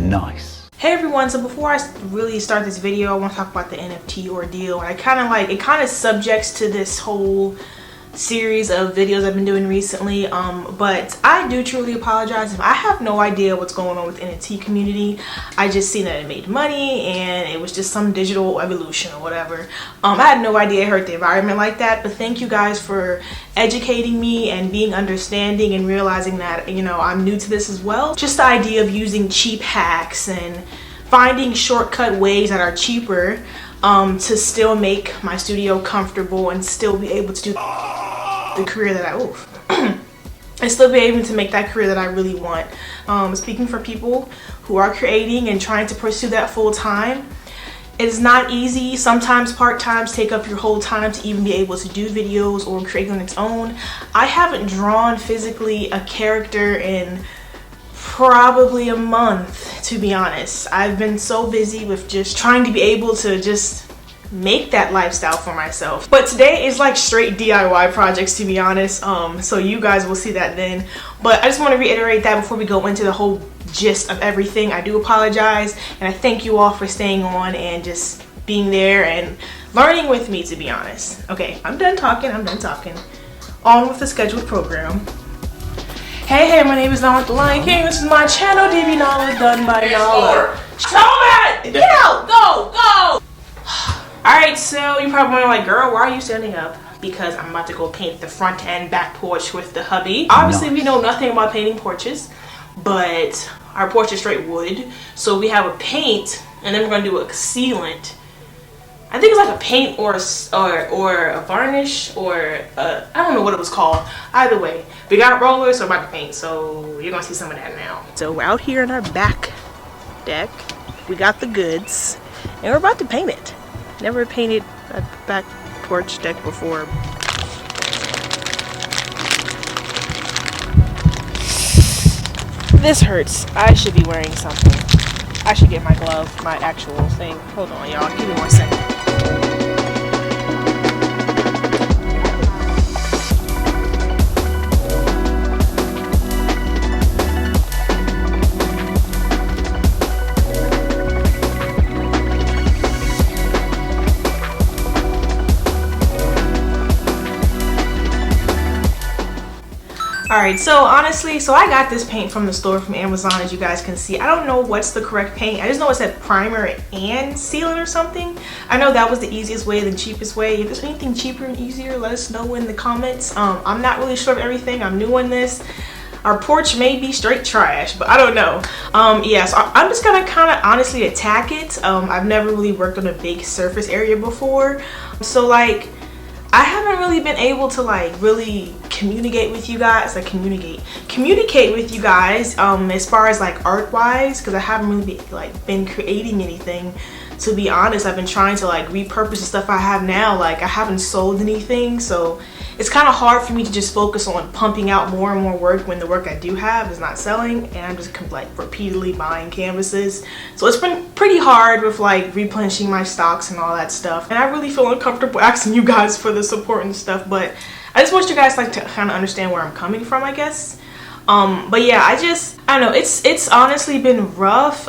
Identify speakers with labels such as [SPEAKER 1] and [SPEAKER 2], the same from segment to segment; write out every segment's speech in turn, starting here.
[SPEAKER 1] Nice.
[SPEAKER 2] Hey everyone, so before I really start this video, I want to talk about the NFT ordeal. I kind of subjects to this whole series of videos I've been doing recently, but I do truly apologize if I have no idea what's going on with the NFT community. I just seen that it made money and it was just some digital evolution or whatever. I had no idea it hurt the environment like that, but thank you guys for educating me and being understanding and realizing that, you know, I'm new to this as well. Just the idea of using cheap hacks and finding shortcut ways that are cheaper to still make my studio comfortable and still be able to do the career that and still be able to make that career that I really want. Speaking for people who are creating and trying to pursue that full time, it is not easy. Sometimes part-times take up your whole time to even be able to do videos or create on its own. I haven't drawn physically a character in probably a month, to be honest. I've been so busy with just trying to be able to just make that lifestyle for myself. But today is like straight DIY projects, to be honest, so you guys will see that then. But I just want to reiterate that before we go into the whole gist of everything. I do apologize, and I thank you all for staying on and just being there and learning with me, to be honest. Okay, I'm done talking. On with the scheduled program. Hey, my name is Naila the Lion King. This is my channel, DBNaila, done by Naila. Stop it! Get out! Go! Alright, so you're probably wondering, like, girl, why are you standing up? Because I'm about to go paint the front and back porch with the hubby. Obviously, we know nothing about painting porches, but our porch is straight wood. So we have a paint, and then we're going to do a sealant. I think it's like a paint or a varnish or I don't know what it was called. Either way, we got rollers, so we're about to paint. So you're gonna see some of that now. So we're out here in our back deck. We got the goods, and we're about to paint it. Never painted a back porch deck before. This hurts. I should be wearing something. I should get my glove, my actual thing. Hold on, y'all. Give me 1 second. Alright, so honestly, I got this paint from the store from Amazon, as you guys can see. I don't know what's the correct paint. I just know it said primer and sealant or something. I know that was the easiest way, the cheapest way. If there's anything cheaper and easier, let us know in the comments. I'm not really sure of everything. I'm new on this. Our porch may be straight trash, but I don't know. Yeah, so I'm just gonna kind of honestly attack it. I've never really worked on a big surface area before. So like, I haven't really been able to like really communicate with you guys, communicate with you guys as far as like art wise, because I haven't really been creating anything, to be honest. I've been trying to like repurpose the stuff I have now. Like, I haven't sold anything, so it's kind of hard for me to just focus on pumping out more and more work when the work I do have is not selling, and I'm just like repeatedly buying canvases. So it's been pretty hard with like replenishing my stocks and all that stuff, and I really feel uncomfortable asking you guys for the support and stuff, but I just want you guys like to kind of understand where I'm coming from, I guess. But yeah, I don't know, it's honestly been rough,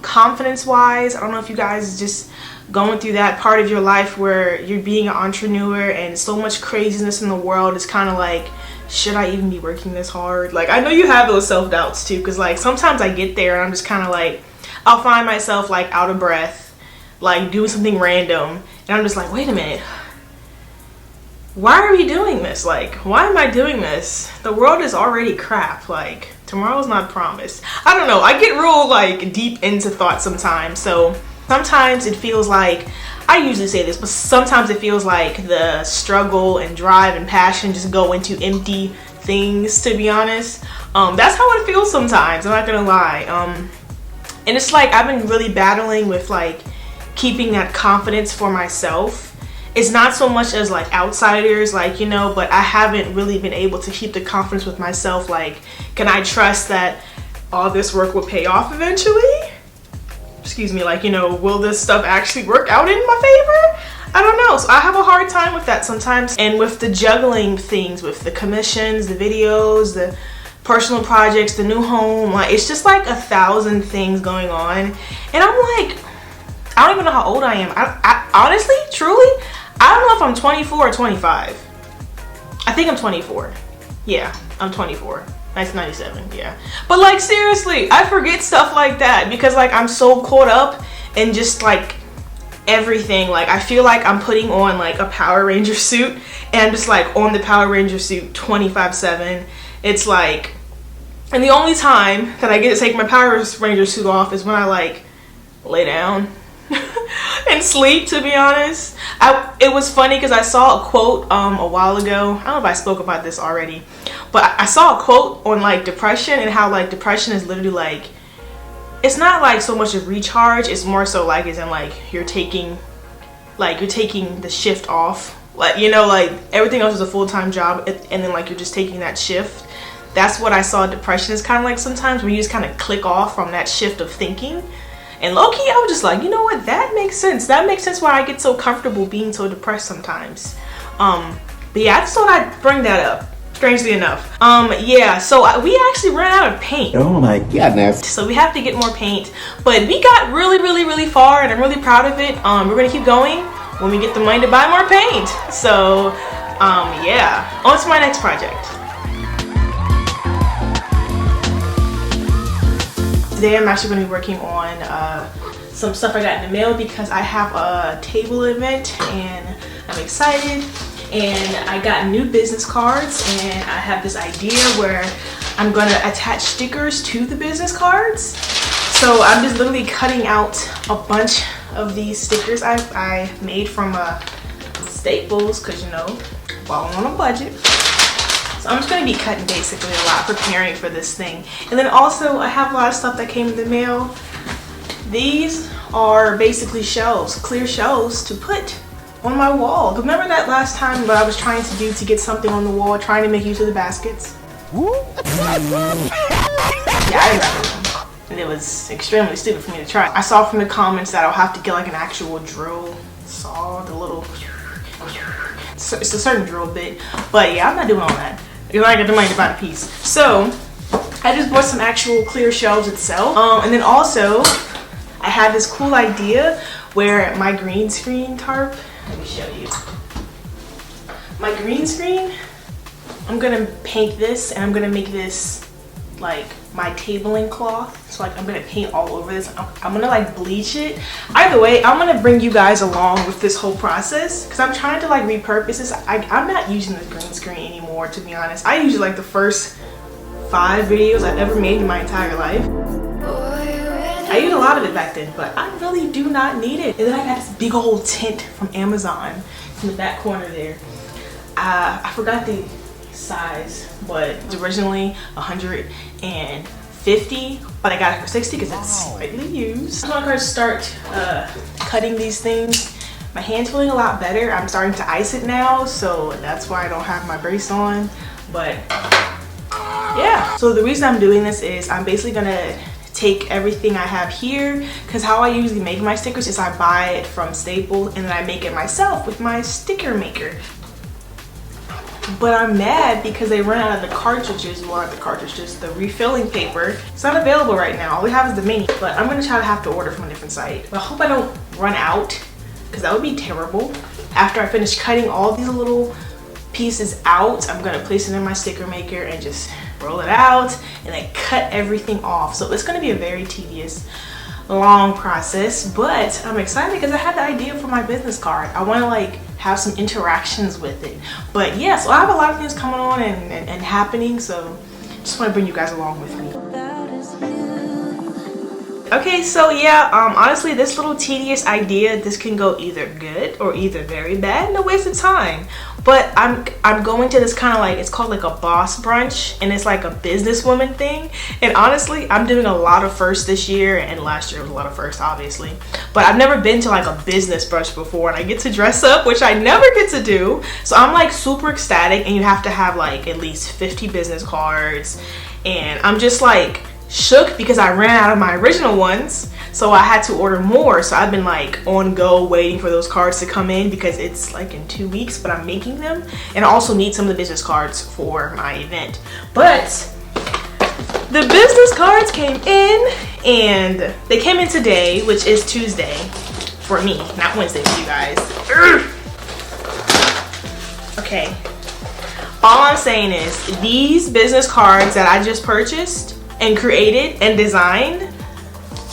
[SPEAKER 2] confidence wise. I don't know if you guys just going through that part of your life where you're being an entrepreneur and so much craziness in the world. Is kind of like, should I even be working this hard? Like, I know you have those self-doubts too, because like sometimes I get there and I'm just kind of like, I'll find myself like out of breath, like doing something random, and I'm just like, wait a minute, why are we doing this? Like, why am I doing this? The world is already crap. Like, tomorrow's not promised. I don't know, I get real like deep into thought sometimes. So sometimes it feels like, I usually say this, but sometimes it feels like the struggle and drive and passion just go into empty things, to be honest. That's how it feels sometimes, I'm not gonna lie. And it's like, I've been really battling with like keeping that confidence for myself. It's not so much as like outsiders, like, you know, but I haven't really been able to keep the confidence with myself. Like, can I trust that all this work will pay off eventually? Excuse me, like, you know, will this stuff actually work out in my favor? I don't know. So I have a hard time with that sometimes. And with the juggling things, with the commissions, the videos, the personal projects, the new home. Like, it's just like 1,000 things going on. And I'm like, I don't even know how old I am. I honestly, truly, I don't know if I'm 24 or 25. I think I'm 24. Yeah, I'm 24. 1997, yeah. But like, seriously, I forget stuff like that because like I'm so caught up in just like everything. Like, I feel like I'm putting on like a Power Ranger suit and I'm just like on the Power Ranger suit 24/7. It's like, and the only time that I get to take my Power Ranger suit off is when I like lay down and sleep, to be honest. It was funny because I saw a quote a while ago. I don't know if I spoke about this already, but I saw a quote on like depression and how like depression is literally like, it's not like so much of recharge, it's more so like as in like you're taking the shift off. Like, you know, like everything else is a full-time job and then like you're just taking that shift. That's what I saw depression is kind of like sometimes, where you just kind of click off from that shift of thinking. And low-key, I was just like, you know what, that makes sense. That makes sense why I get so comfortable being so depressed sometimes. But yeah, I just thought I'd bring that up, strangely enough. Yeah, so we actually ran out of paint.
[SPEAKER 1] Oh my goodness.
[SPEAKER 2] So we have to get more paint. But we got really far and I'm really proud of it. We're gonna keep going when we get the money to buy more paint. So, yeah, on to my next project. Today I'm actually going to be working on some stuff I got in the mail because I have a table event and I'm excited. And I got new business cards and I have this idea where I'm going to attach stickers to the business cards. So I'm just literally cutting out a bunch of these stickers I made from Staples, because you know, falling on a budget. So I'm just going to be cutting basically a lot, preparing for this thing. And then also I have a lot of stuff that came in the mail. These are basically shelves, clear shelves to put on my wall. Remember that last time what I was trying to do to get something on the wall, trying to make use of the baskets? Yeah, I remember. And it was extremely stupid for me to try. I saw from the comments that I'll have to get like an actual drill saw, the little, it's a certain drill bit. But yeah, I'm not doing all that. You're not gonna get the money to buy the piece. So I just bought some actual clear shelves itself. And then also I had this cool idea where my green screen tarp, let me show you. My green screen, I'm gonna paint this and I'm gonna make this like my tabling cloth. So like I'm gonna paint all over this. I'm gonna like bleach it. Either way, I'm gonna bring you guys along with this whole process because I'm trying to like repurpose this. I'm not using the green screen anymore, to be honest. I usually like the first 5 videos I've ever made in my entire life. I used a lot of it back then, but I really do not need it. And then I got this big old tent from Amazon in the back corner there. I forgot the size, but it's originally 150, but I got it for 60 because it's slightly used. I'm gonna start cutting these things. My hand's feeling a lot better. I'm starting to ice it now, so that's why I don't have my brace on. But yeah, so the reason I'm doing this is I'm basically gonna take everything I have here, because how I usually make my stickers is I buy it from Staples and then I make it myself with my sticker maker. But I'm mad because they ran out of the cartridges, well not the cartridges, the refilling paper. It's not available right now. All we have is the mini, but I'm gonna try to have to order from a different site. But I hope I don't run out, because that would be terrible. After I finish cutting all these little pieces out, I'm gonna place it in my sticker maker and just roll it out and then cut everything off. So it's gonna be a very tedious, long process, but I'm excited because I had the idea for my business card. I want to like have some interactions with it. But yeah, so I have a lot of things coming on and happening, so just want to bring you guys along with me. Okay, so yeah, honestly, this little tedious idea, this can go either good or either very bad, no waste of time. But I'm going to this kind of like, it's called like a boss brunch, and it's like a businesswoman thing. And honestly, I'm doing a lot of firsts this year, and last year was a lot of firsts, obviously. But I've never been to like a business brunch before, and I get to dress up, which I never get to do. So I'm like super ecstatic, and you have to have like at least 50 business cards. And I'm just like shook because I ran out of my original ones, so I had to order more. So I've been like on go waiting for those cards to come in because it's like in 2 weeks, but I'm making them, and I also need some of the business cards for my event. But The business cards came in, and they came in today, which is Tuesday for me, not Wednesday for you guys. Okay, all I'm saying is these business cards that I just purchased and created and designed,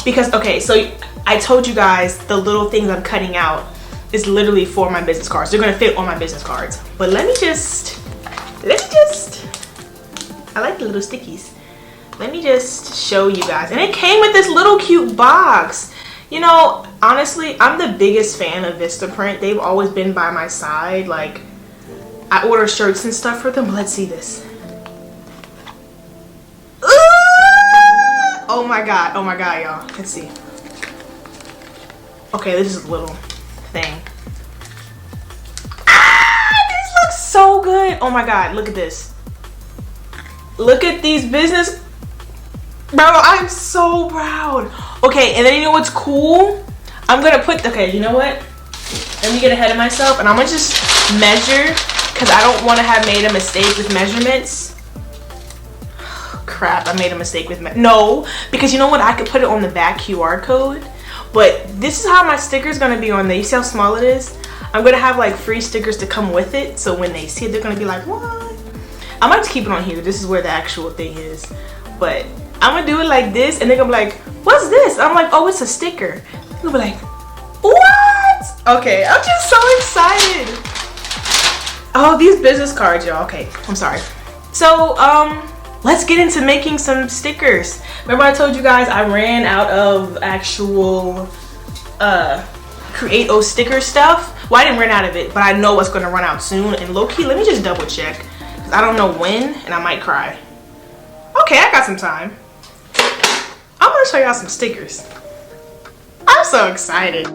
[SPEAKER 2] because okay, so I told you guys the little things I'm cutting out is literally for my business cards. They're gonna fit on my business cards. But let me just, I like the little stickies. Let me just show you guys. And it came with this little cute box. You know, honestly, I'm the biggest fan of Vistaprint. They've always been by my side. Like, I order shirts and stuff for them. But let's see this. Oh my god, y'all. Let's see. Okay, this is a little thing. This looks so good. Oh my god, look at this. Look at these business. Bro, I'm so proud. Okay, and then you know what's cool? I'm gonna put, okay, you know what? Let me get ahead of myself and I'm gonna just measure because I don't want to have made a mistake with measurements. Crap, I made a mistake with no, because you know what? I could put it on the back QR code, but this is how my sticker is gonna be on there. You see how small it is? I'm gonna have like free stickers to come with it, so when they see it, they're gonna be like, what? I might just keep it on here. This is where the actual thing is, but I'm gonna do it like this, and they're gonna be like, what's this? I'm like, oh, it's a sticker. They'll be like, what? Okay, I'm just so excited. Oh, these business cards, y'all. Okay, I'm sorry. So, let's get into making some stickers. Remember I told you guys I ran out of actual Create-O sticker stuff? Well, I didn't run out of it, but I know it's gonna run out soon. And low-key, let me just double check, because I don't know when, and I might cry. Okay, I got some time. I'm gonna show y'all some stickers. I'm so excited.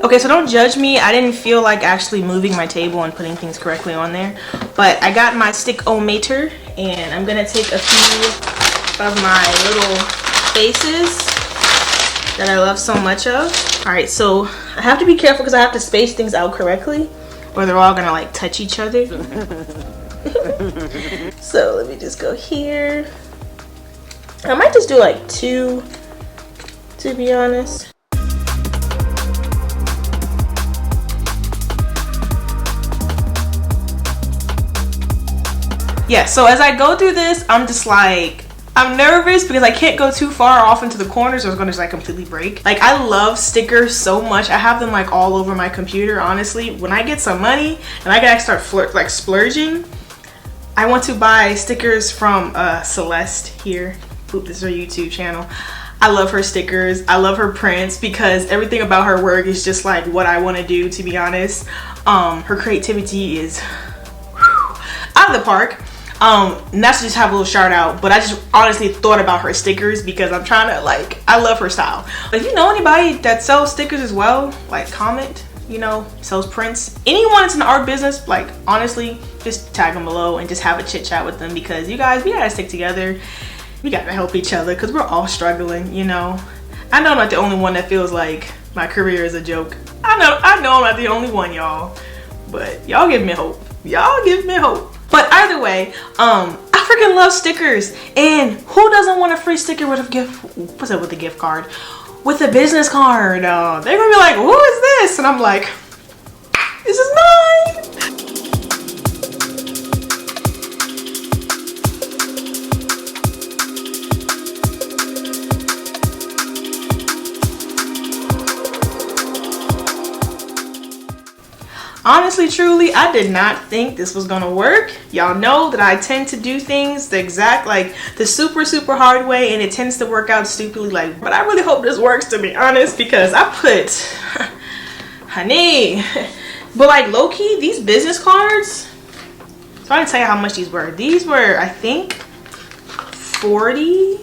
[SPEAKER 2] Okay, so don't judge me. I didn't feel like actually moving my table and putting things correctly on there. But I got my stick-o-mator, and I'm gonna take a few of my little faces that I love so much of. Alright, so I have to be careful because I have to space things out correctly, or they're all gonna like touch each other. So let me just go here. I might just do like 2, to be honest. Yeah, so as I go through this, I'm just like, I'm nervous because I can't go too far off into the corners or it's gonna just like completely break. Like, I love stickers so much. I have them like all over my computer, honestly. When I get some money and I gotta start splurging, I want to buy stickers from Celeste here. Oop, this is her YouTube channel. I love her stickers. I love her prints because everything about her work is just like what I want to do, to be honest. Her creativity is out of the park. Not to just have a little shout out, but I just honestly thought about her stickers because I'm trying to like, I love her style. If you know anybody that sells stickers as well, like comment, you know, sells prints. Anyone that's in the art business, like honestly, just tag them below and just have a chit chat with them because you guys, we gotta stick together. We gotta help each other because we're all struggling, you know. I know I'm not the only one that feels like my career is a joke. I know I'm not the only one, y'all. But y'all give me hope. Y'all give me hope. But either way, I freaking love stickers. And who doesn't want a free sticker with a gift? What's up with the gift card? With a business card. They're gonna be like, who is this? And I'm like, this is mine. Honestly, truly, I did not think this was gonna work. Y'all know that I tend to do things the exact, like the super hard way, and it tends to work out stupidly, like, but I really hope this works, to be honest, because I put, honey, but like low-key, these business cards, so I didn't tell you how much these were. These were, I think, $40,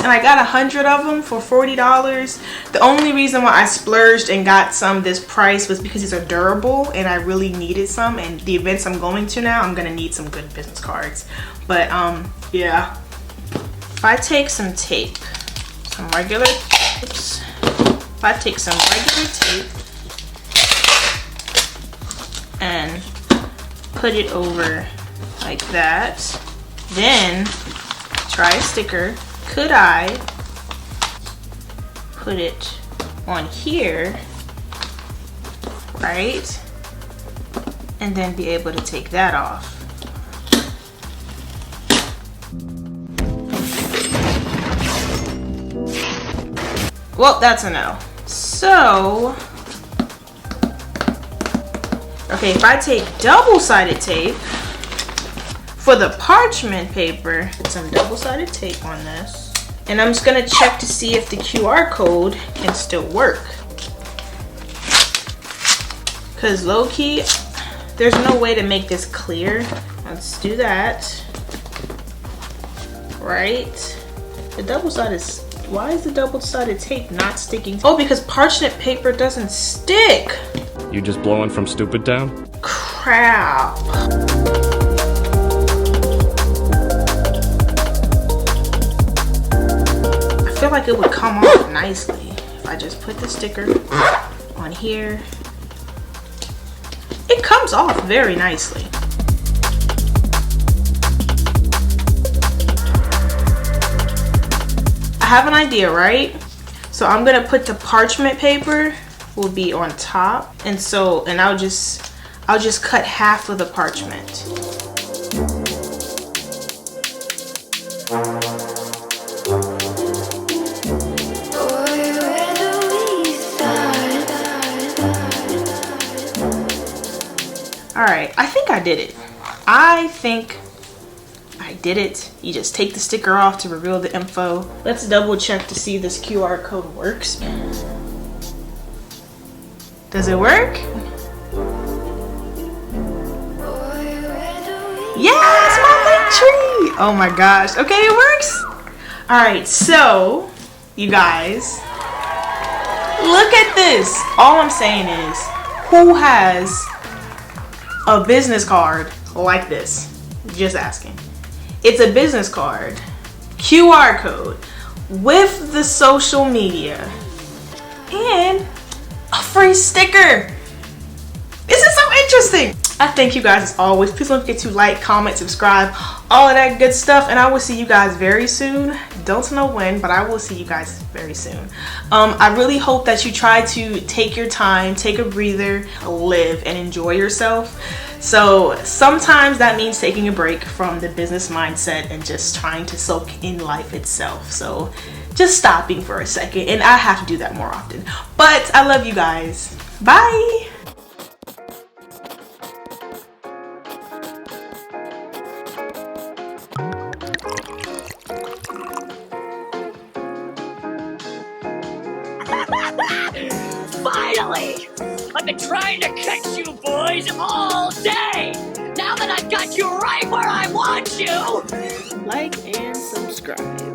[SPEAKER 2] and I got 100 of them for $40. The only reason why I splurged and got some this price was because these are durable and I really needed some, and the events I'm going to now, I'm gonna need some good business cards. But yeah, if I take some tape, some regular, oops, if I take some regular tape and put it over like that. Then try a sticker. Could I put it on here, right? And then be able to take that off. Well, that's a no. So, okay, if I take double-sided tape for the parchment paper, put some double-sided tape on this, and I'm just gonna check to see if the QR code can still work. Because low-key, there's no way to make this clear. Let's do that. Right? The double-sided, why is the double-sided tape not sticking? Oh, because parchment paper doesn't stick.
[SPEAKER 1] You just blowing from stupid town?
[SPEAKER 2] Crap. I feel like it would come off nicely if I just put the sticker on here. It comes off very nicely. I have an idea, right? So I'm gonna put the parchment paper will be on top, and I'll just cut half of the parchment. All right, I think I did it. I think I did it. You just take the sticker off to reveal the info. Let's double check to see this QR code works. Does it work? Yes, my link tree! Oh my gosh. Okay, it works. All right, so you guys, look at this. All I'm saying is, who has a business card like this? Just asking. It's a business card, QR code with the social media and a free sticker. This is so interesting. I thank you guys as always. Please don't forget to like, comment, subscribe, all of that good stuff, and I will see you guys very soon. Don't know when, but I will see you guys very soon. I really hope that you try to take your time, take a breather, live, and enjoy yourself. So sometimes that means taking a break from the business mindset and just trying to soak in life itself. So just stopping for a second, and I have to do that more often. But I love you guys. Bye.
[SPEAKER 3] Finally! I've been trying to catch you boys all day! Now that I've got you right where I want you!
[SPEAKER 2] Like and subscribe.